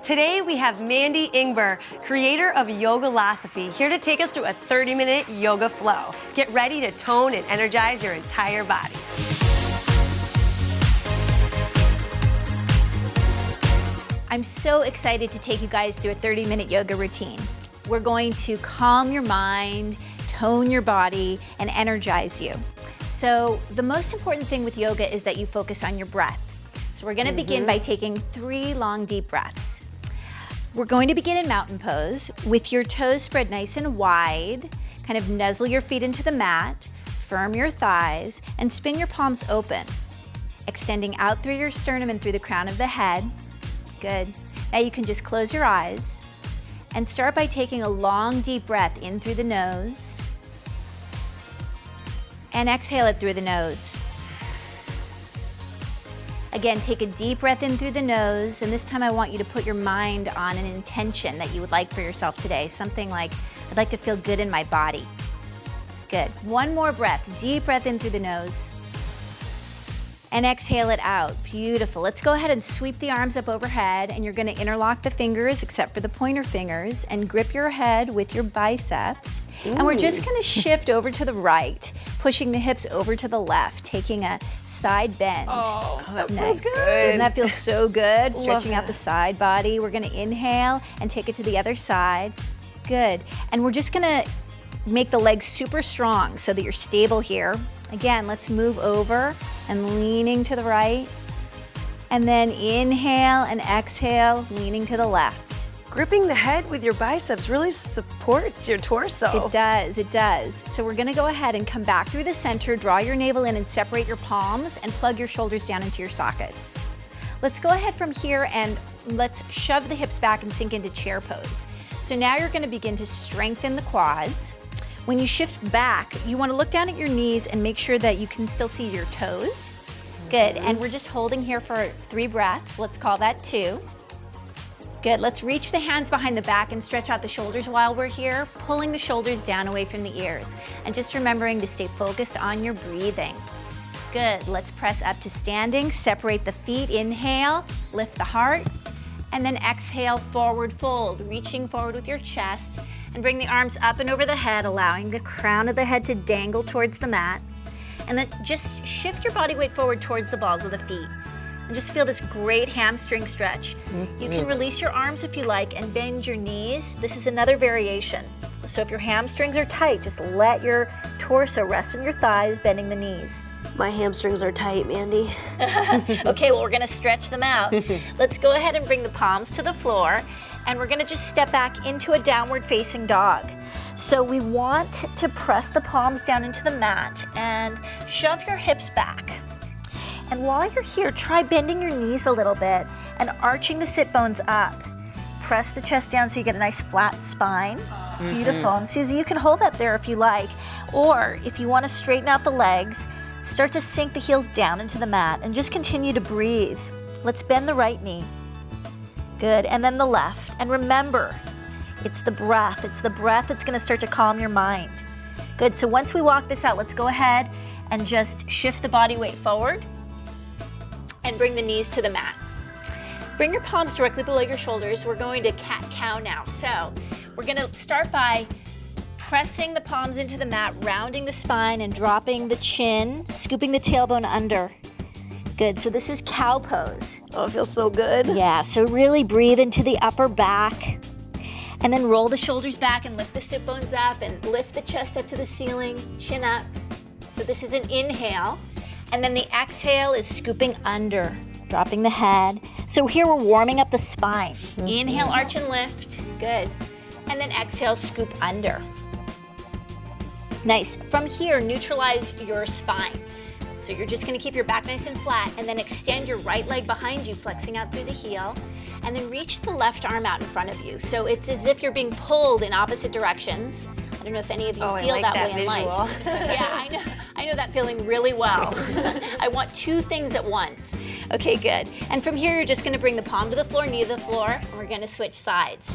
Today we have Mandy Ingber, creator of Yogalosophy, here to take us through a 30-minute yoga flow. Get ready to tone and energize your entire body. I'm so excited to take you guys through a 30-minute yoga routine. We're going to calm your mind, tone your body, and energize you. So the most important thing with yoga is that you focus on your breath. So we're going to begin by taking 3 long, deep breaths. We're going to begin in mountain pose with your toes spread nice and wide. Kind of nuzzle your feet into the mat, firm your thighs, and spin your palms open, extending out through your sternum and through the crown of the head. Good. Now you can just close your eyes and start by taking a long, deep breath in through the nose and exhale it through the nose. Again, take a deep breath in through the nose, and this time I want you to put your mind on an intention that you would like for yourself today. Something like, I'd like to feel good in my body. Good. One more breath. Deep breath in through the nose. And exhale it out. Beautiful. Let's go ahead and sweep the arms up overhead, and you're going to interlock the fingers except for the pointer fingers and grip your head with your biceps. Ooh. And we're just going to shift over to the right, pushing the hips over to the left, taking a side bend. Oh, that nice. feels good. Doesn't that feel so good? Love Stretching out the side body. We're going to inhale and take it to the other side. Good. And we're just going to make the legs super strong so that you're stable here. Again, let's move over and leaning to the right. And then inhale and exhale, leaning to the left. Gripping the head with your biceps really supports your torso. It does, it does. So we're gonna go ahead and come back through the center, draw your navel in and separate your palms and plug your shoulders down into your sockets. Let's go ahead from here and let's shove the hips back and sink into chair pose. So now you're gonna begin to strengthen the quads. When you shift back, you want to look down at your knees and make sure that you can still see your toes. Good, and we're just holding here for 3 breaths. Let's call that 2. Good, let's reach the hands behind the back and stretch out the shoulders while we're here, pulling the shoulders down away from the ears. And just remembering to stay focused on your breathing. Good, let's press up to standing, separate the feet, inhale, lift the heart, and then exhale, forward fold, reaching forward with your chest, and bring the arms up and over the head, allowing the crown of the head to dangle towards the mat. And then just shift your body weight forward towards the balls of the feet. And just feel this great hamstring stretch. You can release your arms if you like and bend your knees. This is another variation. So if your hamstrings are tight, just let your torso rest on your thighs, bending the knees. My hamstrings are tight, Mandy. Okay, well, we're gonna stretch them out. Let's go ahead and bring the palms to the floor, and we're gonna just step back into a downward facing dog. So we want to press the palms down into the mat and shove your hips back. And while you're here, try bending your knees a little bit and arching the sit bones up. Press the chest down so you get a nice flat spine. Beautiful. And Susie, you can hold that there if you like. Or if you want to straighten out the legs, start to sink the heels down into the mat and just continue to breathe. Let's bend the right knee. Good, and then the left. And remember, it's the breath that's gonna start to calm your mind. Good, so once we walk this out, let's go ahead and just shift the body weight forward and bring the knees to the mat. Bring your palms directly below your shoulders. We're going to cat-cow now. So we're gonna start by pressing the palms into the mat, rounding the spine and dropping the chin, scooping the tailbone under. Good, so this is cow pose. Oh, it feels so good. Yeah, so really breathe into the upper back and then roll the shoulders back and lift the sit bones up and lift the chest up to the ceiling, chin up. So this is an inhale, and then the exhale is scooping under, dropping the head. So here we're warming up the spine. Inhale, arch and lift, good. And then exhale, scoop under. Nice, from here, neutralize your spine. So you're just gonna keep your back nice and flat and then extend your right leg behind you, flexing out through the heel, and then reach the left arm out in front of you. So it's as if you're being pulled in opposite directions. I don't know if any of you feel that way in life. Yeah, I know that feeling really well. I want 2 things at once. Okay, good. And from here, you're just gonna bring the palm to the floor, knee to the floor, and we're gonna switch sides.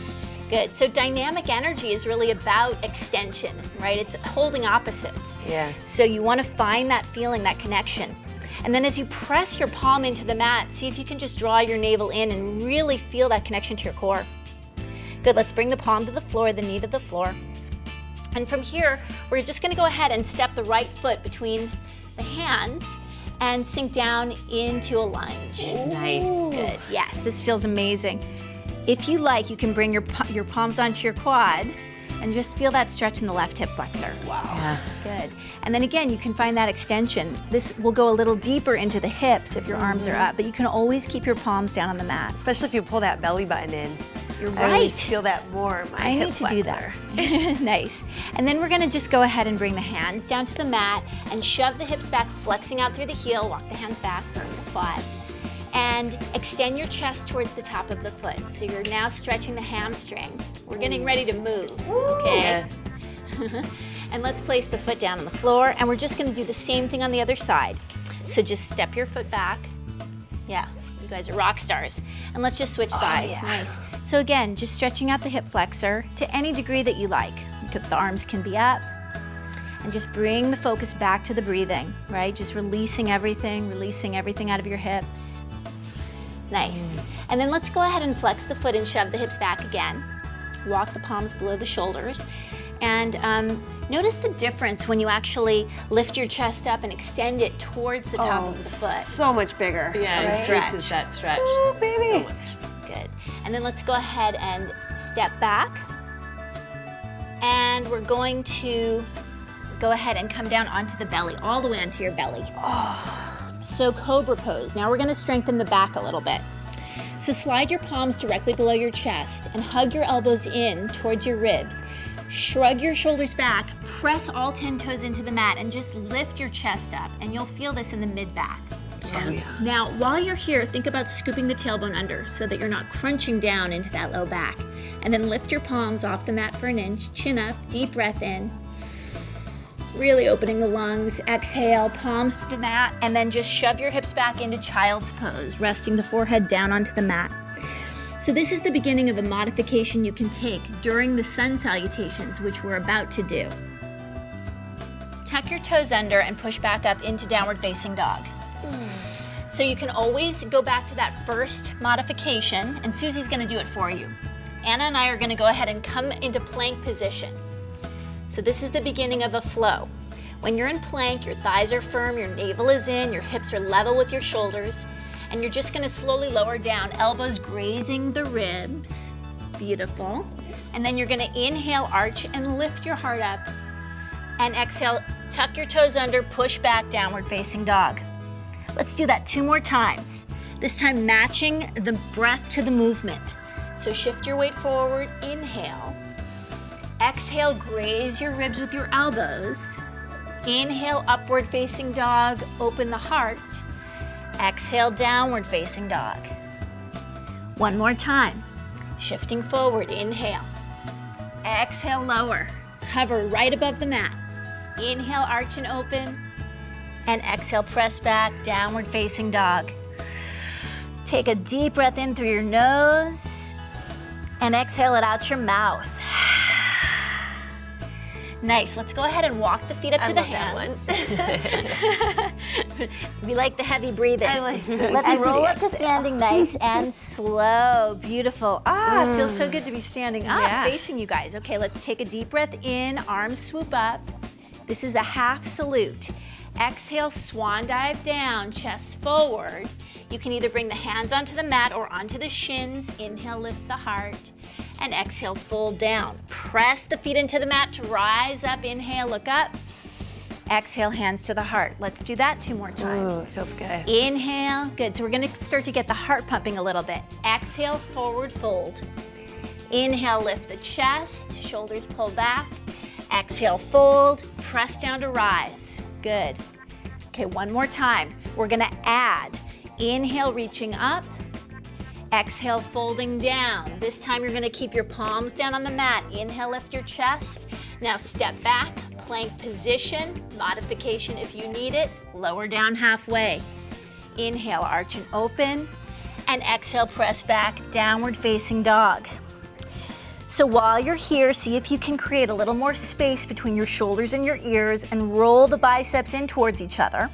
Good, so dynamic energy is really about extension, right? It's holding opposites. Yeah. So you wanna find that feeling, that connection. And then as you press your palm into the mat, see if you can just draw your navel in and really feel that connection to your core. Good, let's bring the palm to the floor, the knee to the floor. And from here, we're just gonna go ahead and step the right foot between the hands and sink down into a lunge. Ooh. Nice. Good, yes, this feels amazing. If you like, you can bring your palms onto your quad and just feel that stretch in the left hip flexor. Wow. Yeah. Good. And then again, you can find that extension. This will go a little deeper into the hips if your arms are up, but you can always keep your palms down on the mat. Especially if you pull that belly button in. You're I right. always feel that more in my hip need to do that. flexor. Nice. And then we're gonna just go ahead and bring the hands down to the mat and shove the hips back, flexing out through the heel, walk the hands back, burn the quad. And extend your chest towards the top of the foot. So you're now stretching the hamstring. We're getting ready to move, okay? Yes. And let's place the foot down on the floor, and we're just gonna do the same thing on the other side. So just step your foot back. Yeah, you guys are rock stars. And let's just switch sides, yeah. nice. So again, just stretching out the hip flexor to any degree that you like. The arms can be up, and just bring the focus back to the breathing, right? Just releasing everything out of your hips. Nice. And then let's go ahead and flex the foot and shove the hips back again. Walk the palms below the shoulders. And notice the difference when you actually lift your chest up and extend it towards the top of the foot. So much bigger. Yeah, it Right? increases that stretch. Ooh, baby. So much. Good. And then let's go ahead and step back. And we're going to go ahead and come down onto the belly, all the way onto your belly. So cobra pose. Now we're gonna strengthen the back a little bit. So slide your palms directly below your chest and hug your elbows in towards your ribs. Shrug your shoulders back, press all 10 toes into the mat, and just lift your chest up, and you'll feel this in the mid-back. Yeah. Now, while you're here, think about scooping the tailbone under so that you're not crunching down into that low back. And then lift your palms off the mat for an inch, chin up, deep breath in. Really opening the lungs, exhale, palms to the mat, and then just shove your hips back into child's pose, resting the forehead down onto the mat. So this is the beginning of a modification you can take during the sun salutations, which we're about to do. Tuck your toes under and push back up into downward facing dog. So you can always go back to that first modification, and Susie's gonna do it for you. Anna and I are gonna go ahead and come into plank position. So this is the beginning of a flow. When you're in plank, your thighs are firm, your navel is in, your hips are level with your shoulders, and you're just gonna slowly lower down, elbows grazing the ribs. Beautiful. And then you're gonna inhale, arch, and lift your heart up. And exhale, tuck your toes under, push back, downward facing dog. Let's do that 2 more times. This time matching the breath to the movement. So shift your weight forward, inhale. Exhale, graze your ribs with your elbows. Inhale, upward facing dog, open the heart. Exhale, downward facing dog. 1 more time. Shifting forward, inhale. Exhale, lower. Hover right above the mat. Inhale, arch and open. And exhale, press back, downward facing dog. Take a deep breath in through your nose and exhale it out your mouth. Nice, let's go ahead and walk the feet up to the hands. We like the heavy breathing. Let's roll up to standing nice and slow. Beautiful. It feels so good to be standing up, Yeah. facing you guys. Okay, let's take a deep breath in, arms swoop up. This is a half salute. Exhale, swan dive down, chest forward. You can either bring the hands onto the mat or onto the shins. Inhale, lift the heart. And exhale, fold down. Press the feet into the mat to rise up. Inhale, look up. Exhale, hands to the heart. Let's do that 2 more times. Ooh, it feels good. Inhale, good. So we're gonna start to get the heart pumping a little bit. Exhale, forward fold. Inhale, lift the chest, shoulders pull back. Exhale, fold, press down to rise. Good. Okay, 1 more time. We're gonna add. Inhale, reaching up. Exhale, folding down. This time you're gonna keep your palms down on the mat. Inhale, lift your chest. Now step back, plank position, modification if you need it. Lower down halfway. Inhale, arch and open. And exhale, press back, downward facing dog. So while you're here, see if you can create a little more space between your shoulders and your ears and roll the biceps in towards each other.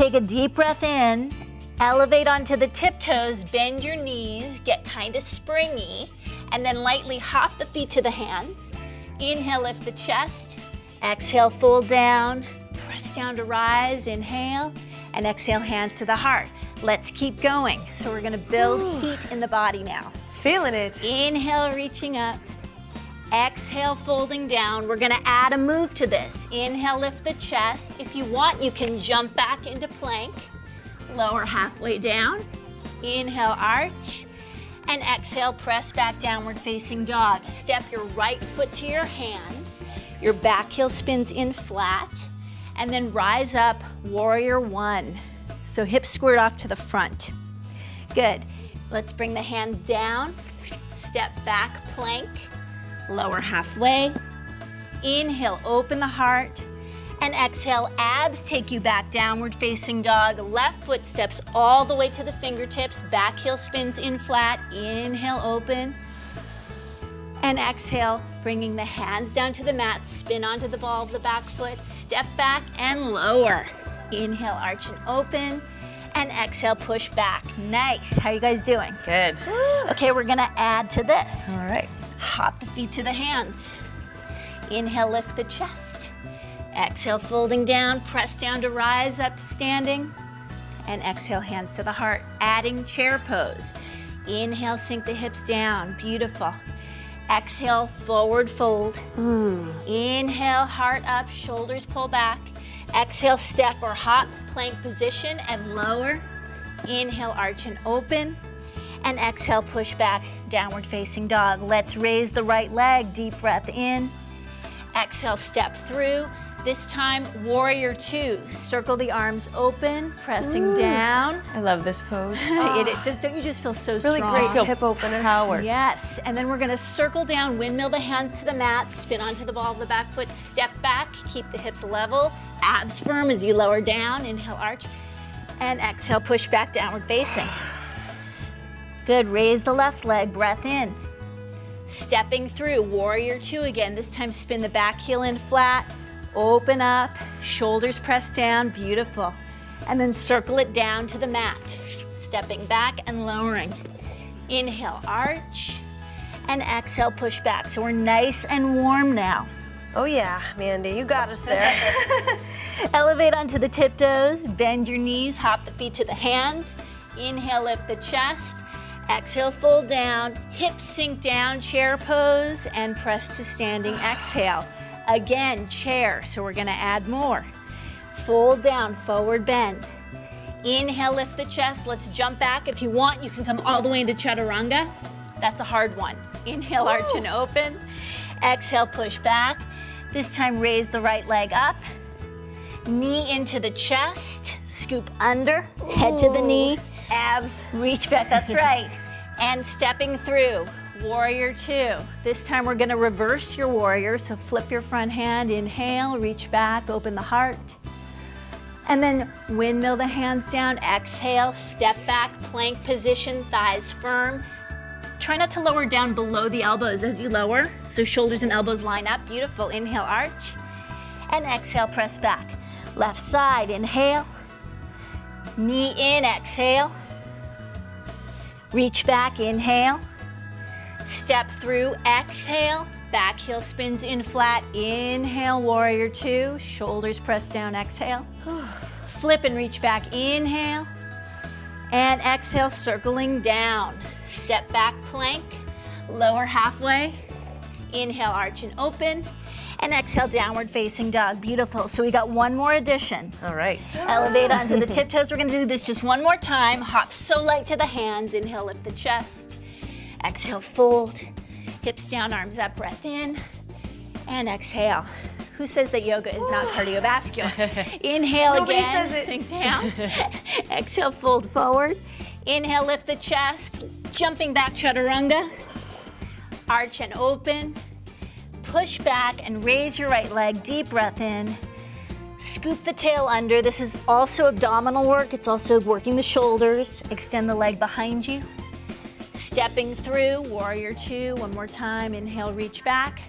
take a deep breath in, elevate onto the tiptoes, bend your knees, get kind of springy, and then lightly hop the feet to the hands. Inhale, lift the chest. Exhale, fold down, press down to rise, inhale, and exhale, hands to the heart. Let's keep going. So we're gonna build heat in the body now. Feeling it. Inhale, reaching up. Exhale, folding down. We're gonna add a move to this. Inhale, lift the chest. If you want, you can jump back into plank. Lower halfway down. Inhale, arch. And exhale, press back, downward facing dog. Step your right foot to your hands. Your back heel spins in flat. And then rise up, warrior one. So hips squared off to the front. Good. Let's bring the hands down. Step back, plank. Lower halfway. Inhale, open the heart. And exhale, abs take you back, downward facing dog. Left foot steps all the way to the fingertips. Back heel spins in flat. Inhale, open. And exhale, bringing the hands down to the mat. Spin onto the ball of the back foot. Step back and lower. Inhale, arch and open. And exhale, push back. Nice. How you guys doing? Good. Okay, we're gonna add to this. All right. Hop the feet to the hands. Inhale, lift the chest. Exhale, folding down, press down to rise up to standing. And exhale, hands to the heart, adding chair pose. Inhale, sink the hips down, beautiful. Exhale, forward fold. Inhale, heart up, shoulders pull back. Exhale, step or hop, plank position and lower. Inhale, arch and open. And exhale, push back, downward facing dog. Let's raise the right leg, deep breath in. Exhale, step through. This time, warrior two. Circle the arms open, pressing down. I love this pose. Don't you just feel so Really strong? great hip opener. Power. Yes, and then we're gonna circle down, windmill the hands to the mat, spin onto the ball of the back foot, step back, keep the hips level, abs firm as you lower down, inhale, arch, and exhale, push back, downward facing. Good, raise the left leg, breath in. Stepping through, warrior two again, this time spin the back heel in flat, open up, shoulders press down, beautiful. And then circle it down to the mat, stepping back and lowering. Inhale, arch, and exhale, push back. So we're nice and warm now. Oh yeah, Mandy, you got us there. Elevate onto the tiptoes, bend your knees, hop the feet to the hands. Inhale, lift the chest. Exhale, fold down, hips sink down, chair pose, and press to standing, exhale. Again, chair, so we're gonna add more. Fold down, forward bend. Inhale, lift the chest. Let's jump back. If you want, you can come all the way into chaturanga. That's a hard one. Inhale, arch and open. Exhale, push back. This time, raise the right leg up. Knee into the chest. Scoop under, head to the knee. Abs. Reach back, that's right. And stepping through, warrior two. This time we're gonna reverse your warrior, so flip your front hand, inhale, reach back, open the heart. And then windmill the hands down, exhale, step back, plank position, thighs firm. Try not to lower down below the elbows as you lower, so shoulders and elbows line up, beautiful. Inhale, arch, and exhale, press back. Left side, inhale, knee in, exhale. Reach back, inhale. Step through, exhale. Back heel spins in flat. Inhale, warrior two. Shoulders press down, exhale. Flip and reach back, inhale. And exhale, circling down. Step back, plank. Lower halfway. Inhale, arch and open. And exhale, downward facing dog. Beautiful. So we got one more addition. All right. Elevate onto the tiptoes. We're gonna do this just one more time. Hop so light to the hands. Inhale, lift the chest. Exhale, fold. Hips down, arms up, breath in. And exhale. Who says that yoga is not cardiovascular? Inhale Nobody again, says it. sink down. Exhale, fold forward. Inhale, lift the chest. Jumping back, chaturanga. Arch and open. Push back and raise your right leg, deep breath in. Scoop the tail under. This is also abdominal work. It's also working the shoulders. Extend the leg behind you. Stepping through, warrior two, one more time. Inhale, reach back.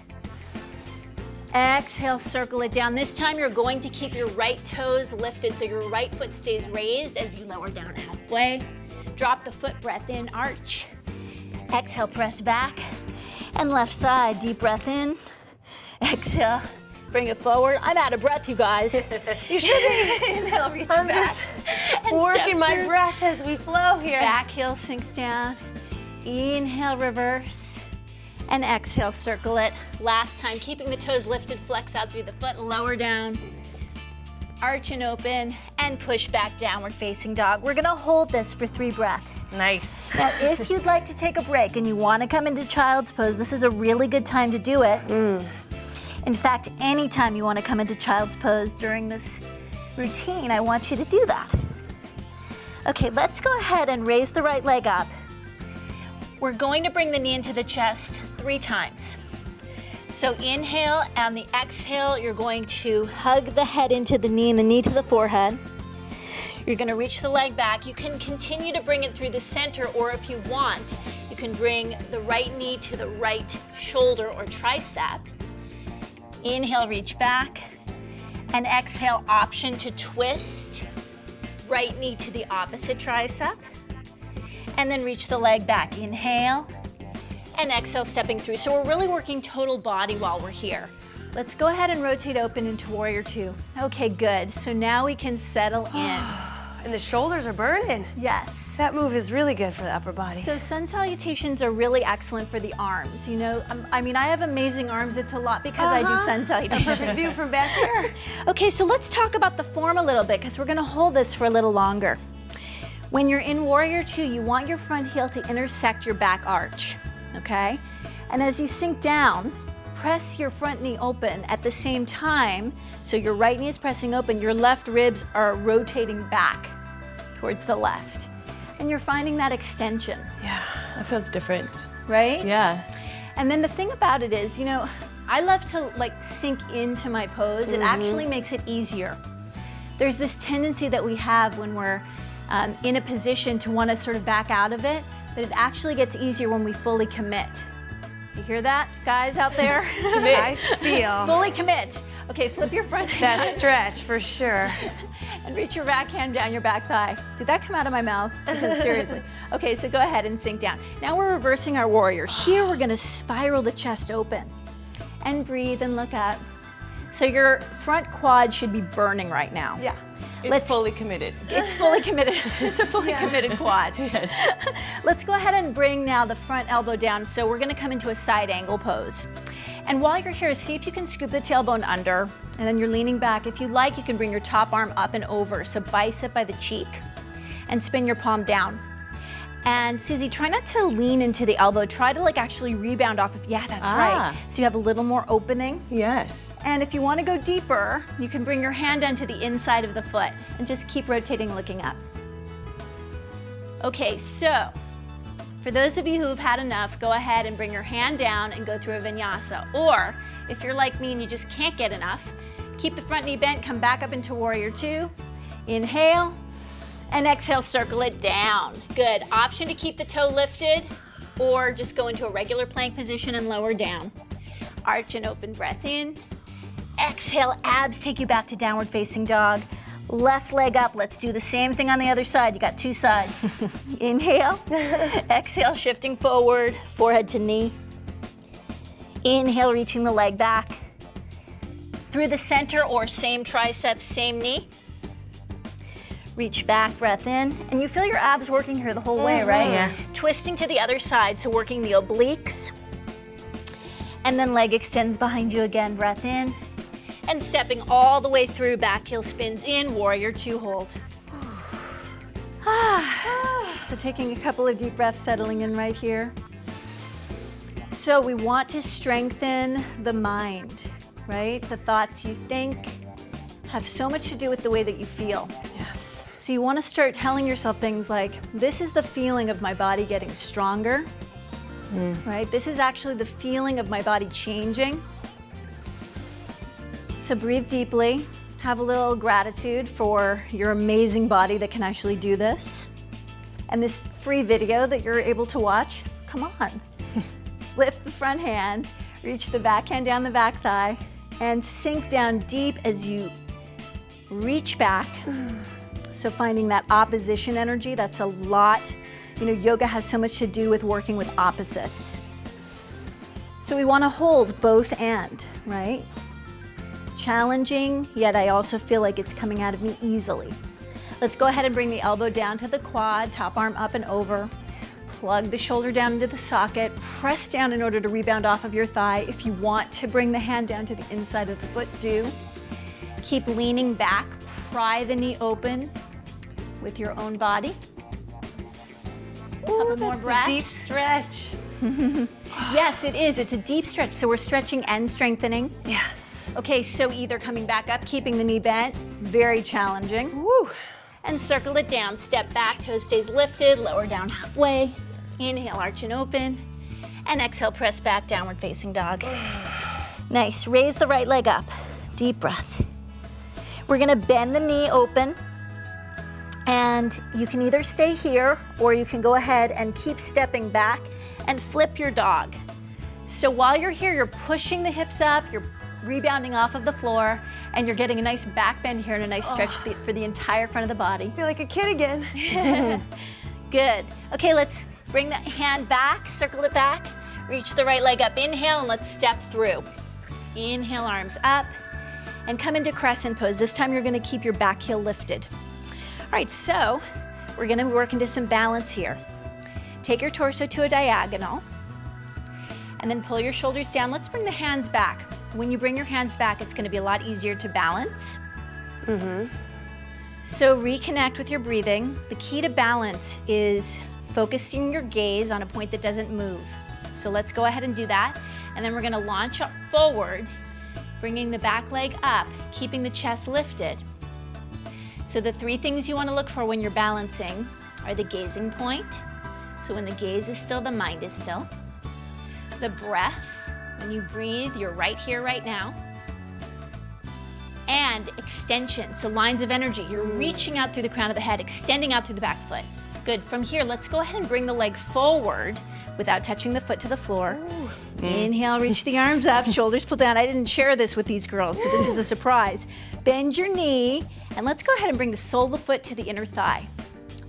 Exhale, circle it down. This time you're going to keep your right toes lifted so your right foot stays raised as you lower down halfway. Drop the foot, breath in, arch. Exhale, press back. And left side, deep breath in. Exhale, bring it forward. I'm out of breath, you guys. You should be. Inhale, reach I'm back. just And working step my through. breath as we flow here. Back heel sinks down. Inhale, reverse. And exhale, circle it. Last time, keeping the toes lifted, flex out through the foot, lower down. Arch and open, and push back, downward facing dog. We're gonna hold this for 3 breaths. Nice. Now, if you'd like to take a break and you wanna come into child's pose, this is a really good time to do it. In fact, anytime you wanna come into child's pose during this routine, I want you to do that. Okay, let's go ahead and raise the right leg up. We're going to bring the knee into the chest 3 times. So inhale, and the exhale, you're going to hug the head into the knee and the knee to the forehead. You're gonna reach the leg back. You can continue to bring it through the center, or if you want, you can bring the right knee to the right shoulder or tricep. Inhale, reach back, and exhale, option to twist. Right knee to the opposite tricep, and then reach the leg back. Inhale, and exhale, stepping through. So we're really working total body while we're here. Let's go ahead and rotate open into Warrior Two. Okay, good. So now we can settle in. And the shoulders are burning. Yes. That move is really good for the upper body. So sun salutations are really excellent for the arms. You know, I mean, I have amazing arms. It's a lot because I do sun A salutations. perfect view from back here. Okay, so let's talk about the form a little bit because we're gonna hold this for a little longer. When you're in Warrior Two, you want your front heel to intersect your back arch, okay? And as you sink down, press your front knee open at the same time. So your right knee is pressing open, your left ribs are rotating back towards the left. And you're finding that extension. Yeah. That feels different. Right? Yeah. And then the thing about it is, you know, I love to like sink into my pose. It actually makes it easier. There's this tendency that we have when we're in a position to want to sort of back out of it, but it actually gets easier when we fully commit. You hear that, guys out there? I feel Fully commit. Okay, flip your front that hand stretch for sure. and reach your back hand down your back thigh. Did that come out of my mouth? Because seriously. Okay, so go ahead and sink down. Now we're reversing our warrior. Here we're gonna spiral the chest open and breathe and look up. So your front quad should be burning right now. Yeah. It's fully committed. It's fully committed. It's a fully committed quad. Yes. Let's go ahead and bring now the front elbow down. So we're gonna come into a side angle pose. And while you're here, see if you can scoop the tailbone under, and then you're leaning back. If you like, you can bring your top arm up and over, so bicep by the cheek, and spin your palm down. And Susie, try not to lean into the elbow. Try to like actually rebound off of, yeah, that's right. So you have a little more opening. Yes. And if you want to go deeper, you can bring your hand down to the inside of the foot and just keep rotating, looking up. Okay, so for those of you who have had enough, go ahead and bring your hand down and go through a vinyasa. Or if you're like me and you just can't get enough, keep the front knee bent, come back up into Warrior Two. Inhale, and exhale, circle it down. Good. Option to keep the toe lifted or just go into a regular plank position and lower down. Arch and open, breath in. Exhale, abs take you back to downward facing dog. Left leg up, let's do the same thing on the other side. You got 2 sides. Inhale, exhale, shifting forward, forehead to knee. Inhale, reaching the leg back. Through the center or same tricep, same knee. Reach back, breath in, and you feel your abs working here the whole way, right? Yeah. Twisting to the other side, so working the obliques. And then leg extends behind you again, breath in. And stepping all the way through, back heel spins in, Warrior Two hold. So taking a couple of deep breaths, settling in right here. So we want to strengthen the mind, right? The thoughts you think have so much to do with the way that you feel. Yes. So you want to start telling yourself things like, this is the feeling of my body getting stronger, right? This is actually the feeling of my body changing. So breathe deeply, have a little gratitude for your amazing body that can actually do this. And this free video that you're able to watch, come on. Flip the front hand, reach the back hand down the back thigh, And sink down deep as you reach back. So finding that opposition energy, that's a lot. You know, yoga has so much to do with working with opposites. So we want to hold both and, right? Challenging, yet I also feel like it's coming out of me easily. Let's go ahead and bring the elbow down to the quad, top arm up and over. Plug the shoulder down into the socket. Press down in order to rebound off of your thigh. If you want to bring the hand down to the inside of the foot, do. Keep leaning back. Pry the knee open with your own body. Ooh, Couple more that's breaths. a deep stretch. Yes, it is. It's a deep stretch. So we're stretching and strengthening. Yes. Okay, so either coming back up, keeping the knee bent, very challenging. Woo. And circle it down. Step back, toe stays lifted, lower down halfway. Inhale, arch and open. And exhale, press back, downward facing dog. Nice. Raise the right leg up. Deep breath. We're gonna bend the knee open. And you can either stay here or you can go ahead and keep stepping back and flip your dog. So while you're here, you're pushing the hips up, you're rebounding off of the floor, and you're getting a nice back bend here and a nice stretch for the entire front of the body. I feel like a kid again. Good. Okay, let's bring the hand back, circle it back, reach the right leg up. Inhale, and let's step through. Inhale, arms up, and come into crescent pose. This time you're gonna keep your back heel lifted. All right, so we're gonna work into some balance here. Take your torso to a diagonal, and then pull your shoulders down. Let's bring the hands back. When you bring your hands back, it's gonna be a lot easier to balance. So reconnect with your breathing. The key to balance is focusing your gaze on a point that doesn't move. So let's go ahead and do that. And then we're gonna launch up forward, bringing the back leg up, keeping the chest lifted. So the three things you wanna look for when you're balancing are the gazing point. So when the gaze is still, the mind is still. The breath, when you breathe, you're right here, right now. And extension, so lines of energy. You're reaching out through the crown of the head, extending out through the back foot. Good, from here, let's go ahead and bring the leg forward without touching the foot to the floor. Inhale, reach the arms up, shoulders pull down. I didn't share this with these girls, so this is a surprise. Bend your knee, and let's go ahead and bring the sole of the foot to the inner thigh.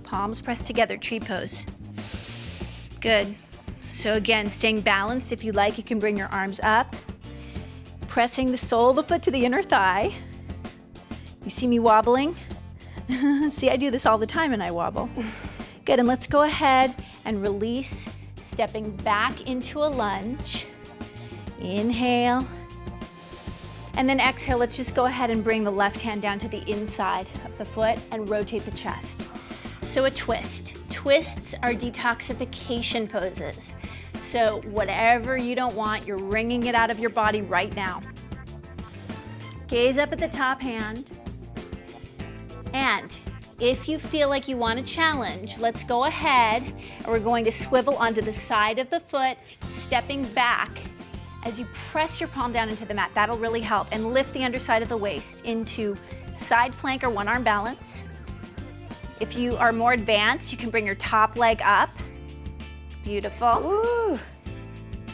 Palms pressed together, tree pose. Good. So again, staying balanced. If you like, you can bring your arms up. Pressing the sole of the foot to the inner thigh. You see me wobbling? See, I do this all the time and I wobble. Good, and let's go ahead and release, stepping back into a lunge. Inhale. And then exhale, let's just go ahead and bring the left hand down to the inside of the foot and rotate the chest. So a twist. Twists are detoxification poses. So whatever you don't want, you're wringing it out of your body right now. Gaze up at the top hand. And if you feel like you want a challenge, let's go ahead and we're going to swivel onto the side of the foot, stepping back as you press your palm down into the mat. That'll really help. And lift the underside of the waist into side plank or one arm balance. If you are more advanced, you can bring your top leg up. Beautiful. Ooh.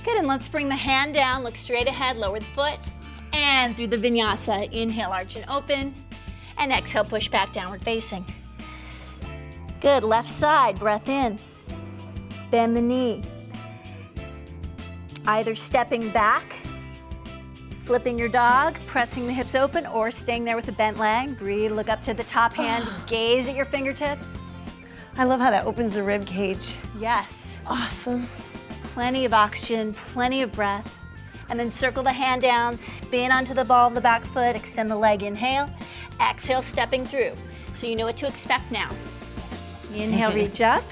Good, and let's bring the hand down, look straight ahead, lower the foot, and through the vinyasa. Inhale, arch and open, and exhale, push back, downward facing. Good, left side, breath in. Bend the knee. Either stepping back, flipping your dog, pressing the hips open, or staying there with a bent leg. Breathe, look up to the top hand, gaze at your fingertips. I love how that opens the rib cage. Yes. Awesome. Plenty of oxygen, plenty of breath. And then circle the hand down, spin onto the ball of the back foot, extend the leg, inhale. Exhale, stepping through. So you know what to expect now. Inhale, reach up.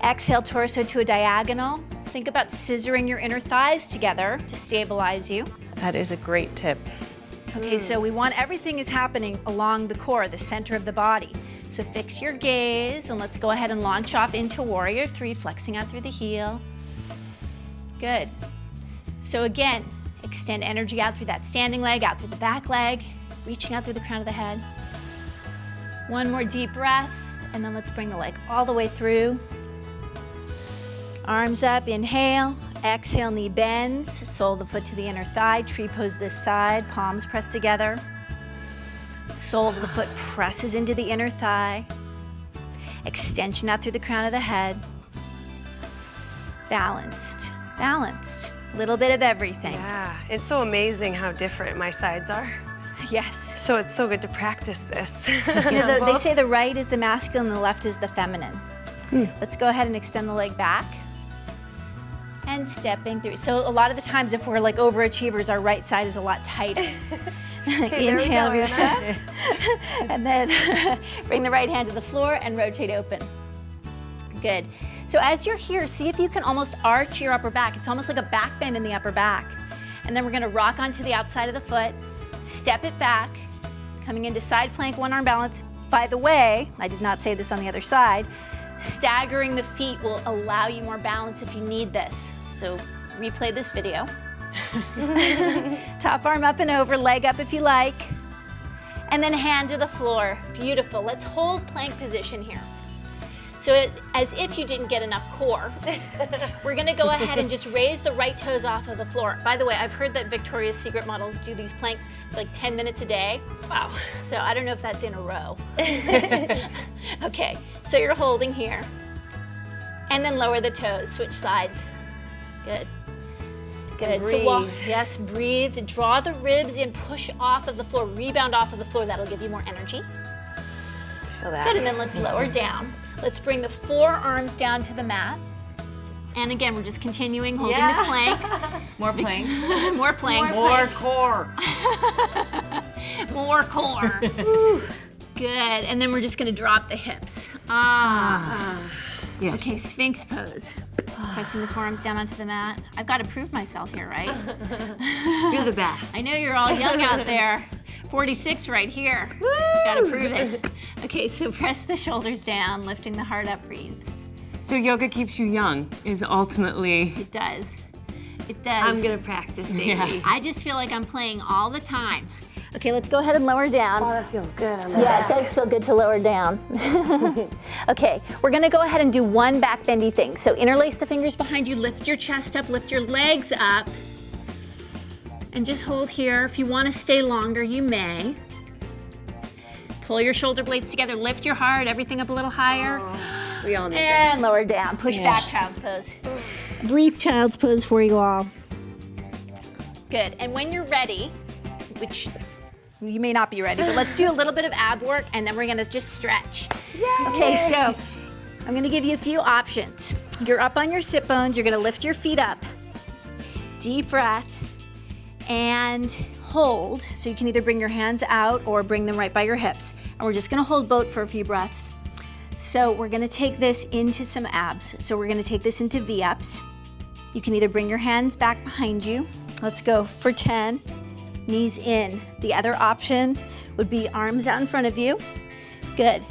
Exhale, torso to a diagonal. Think about scissoring your inner thighs together to stabilize you. That is a great tip. Okay, so we want everything is happening along the core, the center of the body. So fix your gaze and let's go ahead and launch off into Warrior 3, flexing out through the heel. Good. So again, extend energy out through that standing leg, out through the back leg, reaching out through the crown of the head. One more deep breath, and then let's bring the leg all the way through. Arms up, inhale. Exhale, knee bends, sole of the foot to the inner thigh, tree pose this side, palms pressed together. Sole of the foot presses into the inner thigh. Extension out through the crown of the head. Balanced, balanced. Little bit of everything. Yeah, it's so amazing how different my sides are. Yes. So it's so good to practice this. You know, they say the right is the masculine, the left is the feminine. Let's go ahead and extend the leg back. And stepping through. So a lot of the times if we're like overachievers, our right side is a lot tighter. Okay, Inhale, there we reach go, up. And then bring the right hand to the floor and rotate open. Good. So as you're here, see if you can almost arch your upper back. It's almost like a back bend in the upper back. And then we're gonna rock onto the outside of the foot, step it back, coming into side plank, one arm balance. By the way, I did not say this on the other side, staggering the feet will allow you more balance if you need this. So replay this video. Top arm up and over, leg up if you like. And then hand to the floor. Beautiful. Let's hold plank position here. So as if you didn't get enough core, we're gonna go ahead and just raise the right toes off of the floor. By the way, I've heard that Victoria's Secret models do these planks like 10 minutes a day. Wow. So I don't know if that's in a row. Okay, so you're holding here. And then lower the toes, switch sides. Good. Good. So walk, yes, breathe. Draw the ribs in, push off of the floor, rebound off of the floor. That'll give you more energy. Feel that. Good, and then let's lower down. Let's bring the forearms down to the mat. And again, we're just continuing holding this plank. More plank. More planks. More core. More core. Good, and then we're just gonna drop the hips. Yes. Okay, Sphinx pose. Pressing the forearms down onto the mat. I've got to prove myself here, right? You're the best. I know you're all young out there. 46 right here. Gotta prove it. Okay, so press the shoulders down, lifting the heart up, breathe. So yoga keeps you young is ultimately. It does. It does. I'm gonna practice daily. Yeah. I just feel like I'm playing all the time. Okay, let's go ahead and lower down. Oh, that feels good. Yeah, it does feel good to lower down. Okay, we're gonna go ahead and do one back bendy thing. So interlace the fingers behind you, lift your chest up, lift your legs up, and just hold here. If you wanna stay longer, you may. Pull your shoulder blades together, lift your heart, everything up a little higher. Oh, we all need And this. lower down, push Yeah. back, child's pose. Brief child's pose for you all. Good, and when you're ready, which you may not be ready, but let's do a little bit of ab work and then we're gonna just stretch. Yay. Okay, so I'm gonna give you a few options. You're up on your sit bones, you're gonna lift your feet up. Deep breath and hold. So you can either bring your hands out or bring them right by your hips. And we're just gonna hold both for a few breaths. So we're gonna take this into some abs. So we're gonna take this into V-ups. You can either bring your hands back behind you. Let's go for 10. Knees in. The other option would be arms out in front of you. Good.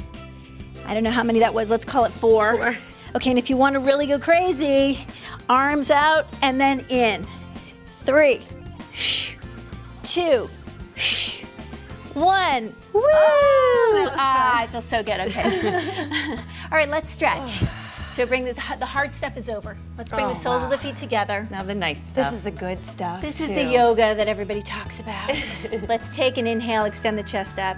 I don't know how many that was. Let's call it 4. 4. Okay, and if you want to really go crazy, arms out and then in. 3, 2, 1. Woo! I feel so good. Okay. All right, let's stretch. So bring the hard stuff is over. Let's bring the soles of the feet together. Now the nice stuff. This is the good stuff. This is too. the yoga that everybody talks about. Let's take an inhale, extend the chest up,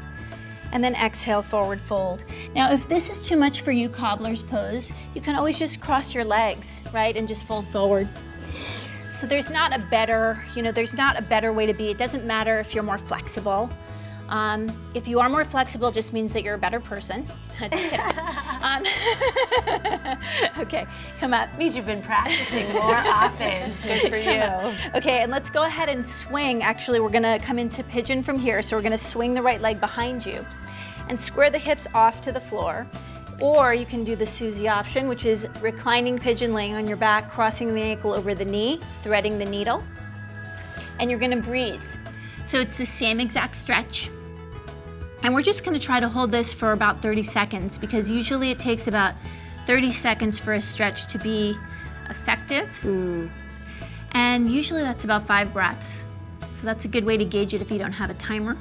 and then exhale, forward fold. Now, if this is too much for you, cobbler's pose, you can always just cross your legs, right, and just fold forward. So there's not a better, there's not a better way to be. It doesn't matter if you're more flexible. If you are more flexible, it just means that you're a better person. Just kidding. Okay, come up. Means you've been practicing more often. Good for you. Okay, and let's go ahead and swing. Actually, we're gonna come into pigeon from here. So we're gonna swing the right leg behind you and square the hips off to the floor. Or you can do the Susie option, which is reclining pigeon, laying on your back, crossing the ankle over the knee, threading the needle. And you're gonna breathe. So it's the same exact stretch. And we're just gonna try to hold this for about 30 seconds because usually it takes about 30 seconds for a stretch to be effective. And usually that's about 5 breaths. So that's a good way to gauge it if you don't have a timer,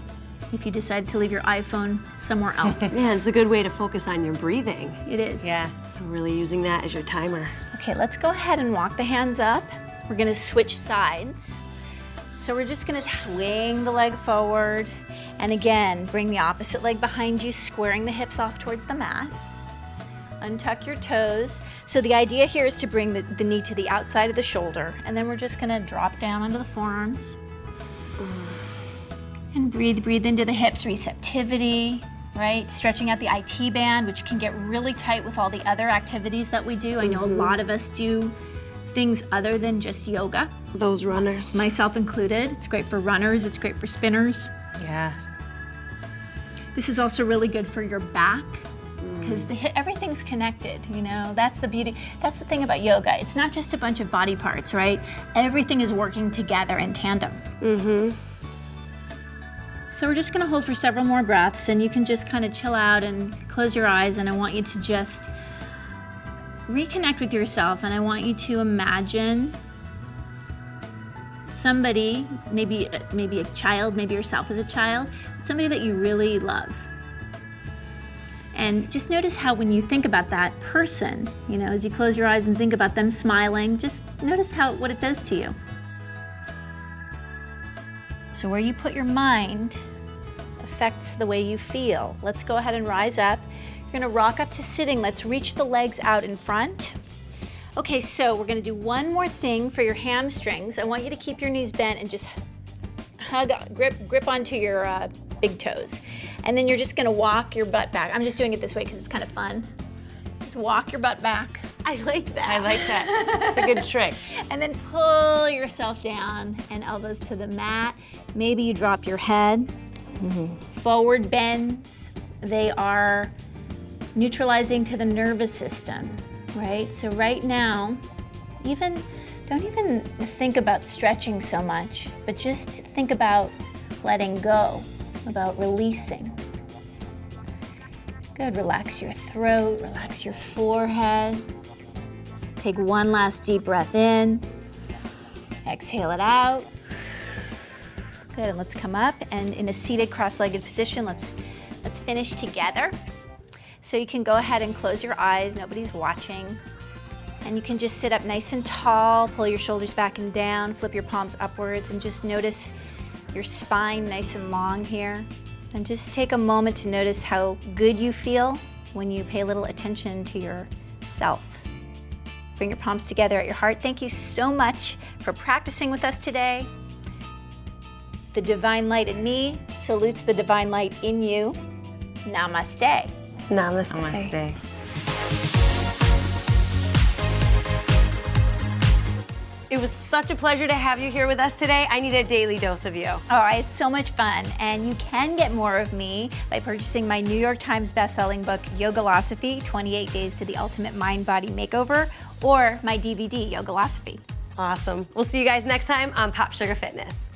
if you decide to leave your iPhone somewhere else. Yeah, it's a good way to focus on your breathing. It is. Yeah. So really using that as your timer. Okay, let's go ahead and walk the hands up. We're gonna switch sides. So we're just gonna swing the leg forward, and again, bring the opposite leg behind you, squaring the hips off towards the mat. Untuck your toes. So the idea here is to bring the knee to the outside of the shoulder, and then we're just gonna drop down onto the forearms. And breathe into the hips, receptivity, right? Stretching out the IT band, which can get really tight with all the other activities that we do. I know a lot of us do things other than just yoga. Those runners. Myself included. It's great for runners, it's great for spinners. Yes. This is also really good for your back, because everything's connected, you know? That's the beauty, that's the thing about yoga. It's not just a bunch of body parts, right? Everything is working together in tandem. So we're just gonna hold for several more breaths, and you can just kind of chill out and close your eyes, and I want you to just reconnect with yourself, and I want you to imagine somebody, maybe a child, maybe yourself as a child, somebody that you really love. And just notice how when you think about that person, you know, as you close your eyes and think about them smiling, just notice what it does to you. So where you put your mind affects the way you feel. Let's go ahead and rise up. You're gonna rock up to sitting. Let's reach the legs out in front. Okay, so we're gonna do one more thing for your hamstrings. I want you to keep your knees bent and just grip onto your big toes. And then you're just gonna walk your butt back. I'm just doing it this way because it's kind of fun. Just walk your butt back. I like that. I like that. It's a good trick. And then pull yourself down and elbows to the mat. Maybe you drop your head. Forward bends. They are neutralizing to the nervous system, right? So right now, don't even think about stretching so much, but just think about letting go, about releasing. Good, relax your throat, relax your forehead. Take one last deep breath in. Exhale it out. Good, and let's come up, and in a seated cross-legged position, let's finish together. So you can go ahead and close your eyes, nobody's watching. And you can just sit up nice and tall, pull your shoulders back and down, flip your palms upwards, and just notice your spine nice and long here. And just take a moment to notice how good you feel when you pay a little attention to yourself. Bring your palms together at your heart. Thank you so much for practicing with us today. The divine light in me salutes the divine light in you. Namaste. Namaste. Namaste. It was such a pleasure to have you here with us today. I need a daily dose of you. All right, it's so much fun. And you can get more of me by purchasing my New York Times bestselling book, Yogalosophy, 28 Days to the Ultimate Mind-Body Makeover, or my DVD, Yogalosophy. Awesome. We'll see you guys next time on Pop Sugar Fitness.